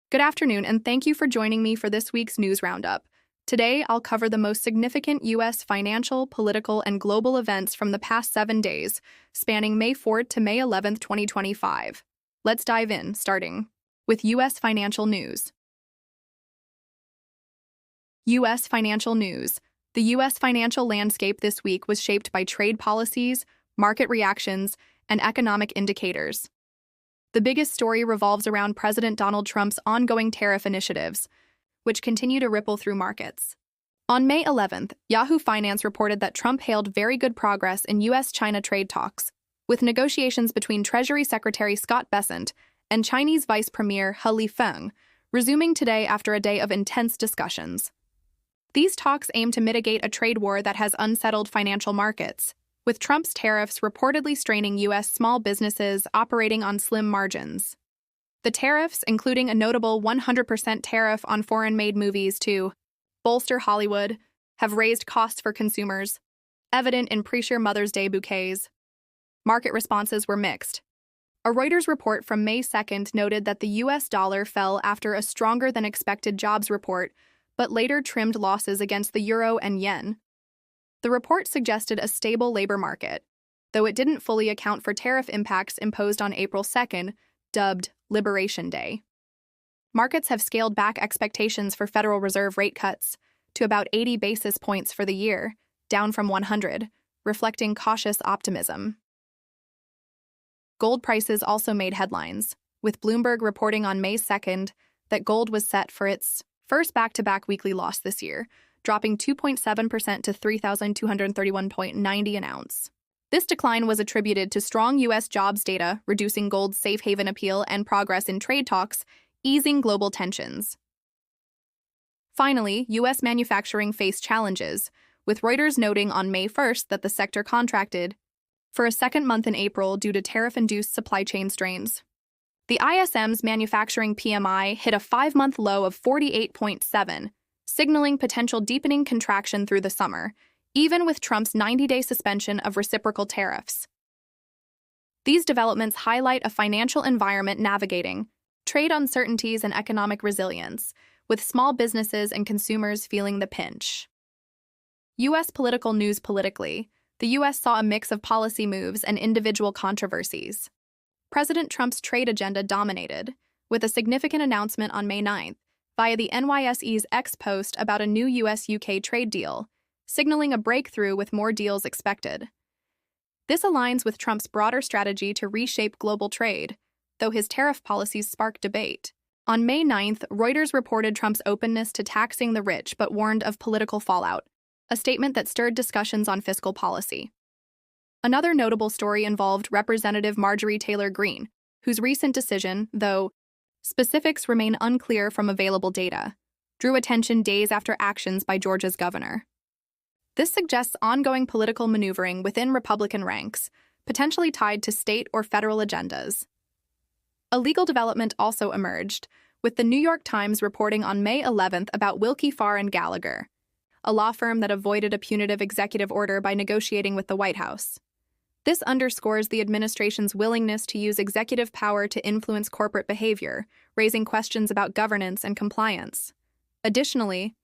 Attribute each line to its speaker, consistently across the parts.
Speaker 1: Good afternoon, and thank you for joining me for this week's news roundup. Today, I'll cover the most significant U.S. financial, political, and global events from the past 7 days, spanning May 4th to May 11th, 2025. Let's dive in, starting with U.S. financial news. U.S. financial news. The U.S. financial landscape this week was shaped by trade policies, market reactions, and economic indicators. The biggest story revolves around President Donald Trump's ongoing tariff initiatives, which continue to ripple through markets. On May 11th, Yahoo Finance reported that Trump hailed very good progress in U.S. China trade talks, with negotiations between Treasury Secretary Scott Bessent and Chinese Vice Premier Lifeng resuming today after a day of intense discussions. These talks aim to mitigate a trade war that has unsettled financial markets, with Trump's tariffs reportedly straining U.S. small businesses operating on slim margins. The tariffs, including a notable 100% tariff on foreign-made movies to bolster Hollywood, have raised costs for consumers, evident in pricier Mother's Day bouquets. Market responses were mixed. A Reuters report from May 2nd noted that the U.S. dollar fell after a stronger-than-expected jobs report, but later trimmed losses against the euro and yen. The report suggested a stable labor market, though it didn't fully account for tariff impacts imposed on April 2nd, dubbed Liberation Day. Markets have scaled back expectations for Federal Reserve rate cuts to about 80 basis points for the year, down from 100, reflecting cautious optimism. Gold prices also made headlines, with Bloomberg reporting on May 2nd that gold was set for its first back-to-back weekly loss this year, dropping 2.7% to $3,231.90 an ounce. This decline was attributed to strong U.S. jobs data, reducing gold's safe haven appeal, and progress in trade talks, easing global tensions. Finally, U.S. manufacturing faced challenges, with Reuters noting on May 1st that the sector contracted for a second month in April due to tariff-induced supply chain strains. The ISM's manufacturing PMI hit a 5-month low of 48.7, signaling potential deepening contraction through the summer, even with Trump's 90-day suspension of reciprocal tariffs. These developments highlight a financial environment navigating trade uncertainties and economic resilience, with small businesses and consumers feeling the pinch. U.S. political news. Politically, the U.S. saw a mix of policy moves and individual controversies. President Trump's trade agenda dominated, with a significant announcement on May 9th via the NYSE's X post about a new U.S.-UK trade deal, signaling a breakthrough with more deals expected. This aligns with Trump's broader strategy to reshape global trade, though his tariff policies sparked debate. On May 9th, Reuters reported Trump's openness to taxing the rich but warned of political fallout, a statement that stirred discussions on fiscal policy. Another notable story involved Representative Marjorie Taylor Greene, whose recent decision, though specifics remain unclear from available data, drew attention days after actions by Georgia's governor. This suggests ongoing political maneuvering within Republican ranks, potentially tied to state or federal agendas. A legal development also emerged, with the New York Times reporting on May 11th about Wilkie Farr and Gallagher, a law firm that avoided a punitive executive order by negotiating with the White House. This underscores the administration's willingness to use executive power to influence corporate behavior, raising questions about governance and compliance. Additionally,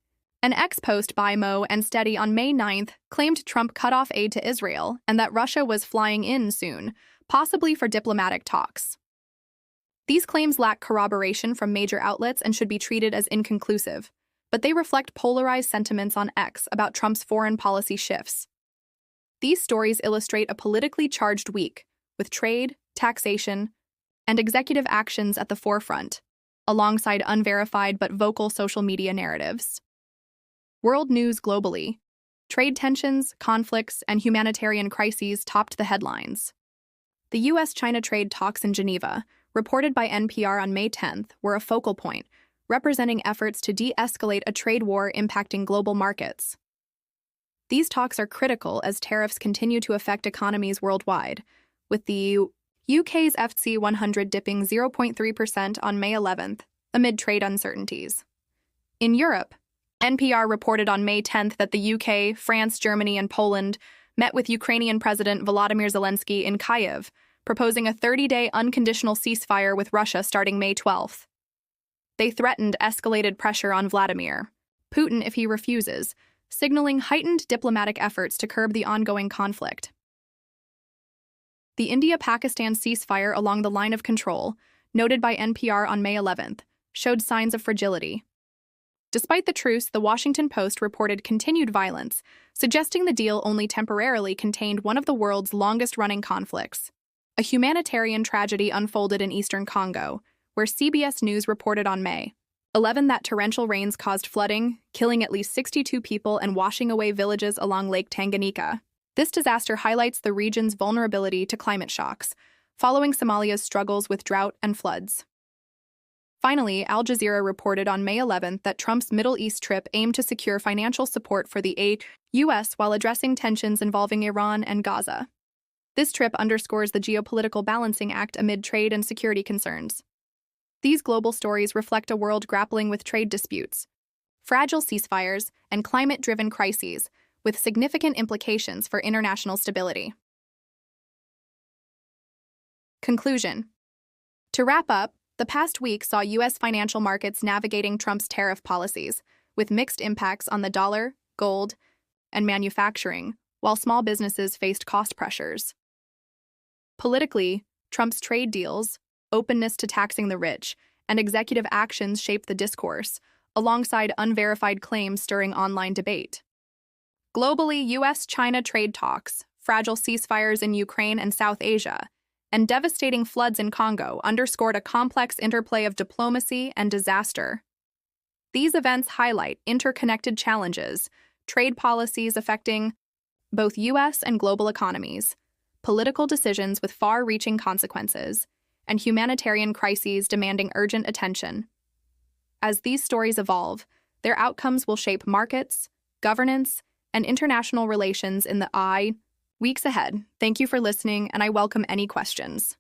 Speaker 1: an X post by Mo and Steady on May 9th claimed Trump cut off aid to Israel and that Russia was flying in soon, possibly for diplomatic talks. These claims lack corroboration from major outlets and should be treated as inconclusive, but they reflect polarized sentiments on X about Trump's foreign policy shifts. These stories illustrate a politically charged week, with trade, taxation, and executive actions at the forefront, alongside unverified but vocal social media narratives. World news globally. Trade tensions, conflicts, and humanitarian crises topped the headlines. The U.S. China trade talks in Geneva, reported by NPR on May 10th, were a focal point, representing efforts to de-escalate a trade war impacting global markets. These talks are critical as tariffs continue to affect economies worldwide, with the UK's FTSE 100 dipping 0.3% on May 11th, amid trade uncertainties. In Europe, NPR reported on May 10th that the UK, France, Germany, and Poland met with Ukrainian President Volodymyr Zelensky in Kyiv, proposing a 30-day unconditional ceasefire with Russia starting May 12th. They threatened escalated pressure on Vladimir Putin if he refuses, signaling heightened diplomatic efforts to curb the ongoing conflict. The India-Pakistan ceasefire along the line of control, noted by NPR on May 11th, showed signs of fragility. Despite the truce, the Washington Post reported continued violence, suggesting the deal only temporarily contained one of the world's longest-running conflicts. A humanitarian tragedy unfolded in eastern Congo, where CBS News reported on May 11 that torrential rains caused flooding, killing at least 62 people and washing away villages along Lake Tanganyika. This disaster highlights the region's vulnerability to climate shocks, following Somalia's struggles with drought and floods. Finally, Al Jazeera reported on May 11th that Trump's Middle East trip aimed to secure financial support for the U.S. while addressing tensions involving Iran and Gaza. This trip underscores the geopolitical balancing act amid trade and security concerns. These global stories reflect a world grappling with trade disputes, fragile ceasefires, and climate-driven crises, with significant implications for international stability. Conclusion. To wrap up, the past week saw U.S. financial markets navigating Trump's tariff policies, with mixed impacts on the dollar, gold, and manufacturing, while small businesses faced cost pressures. Politically, Trump's trade deals, openness to taxing the rich, and executive actions shaped the discourse, alongside unverified claims stirring online debate. Globally, U.S. China trade talks, fragile ceasefires in Ukraine and South Asia, and devastating floods in Congo underscored a complex interplay of diplomacy and disaster. These events highlight interconnected challenges, trade policies affecting both U.S. and global economies, political decisions with far-reaching consequences, and humanitarian crises demanding urgent attention. As these stories evolve, their outcomes will shape markets, governance, and international relations in the weeks ahead. Thank you for listening, and I welcome any questions.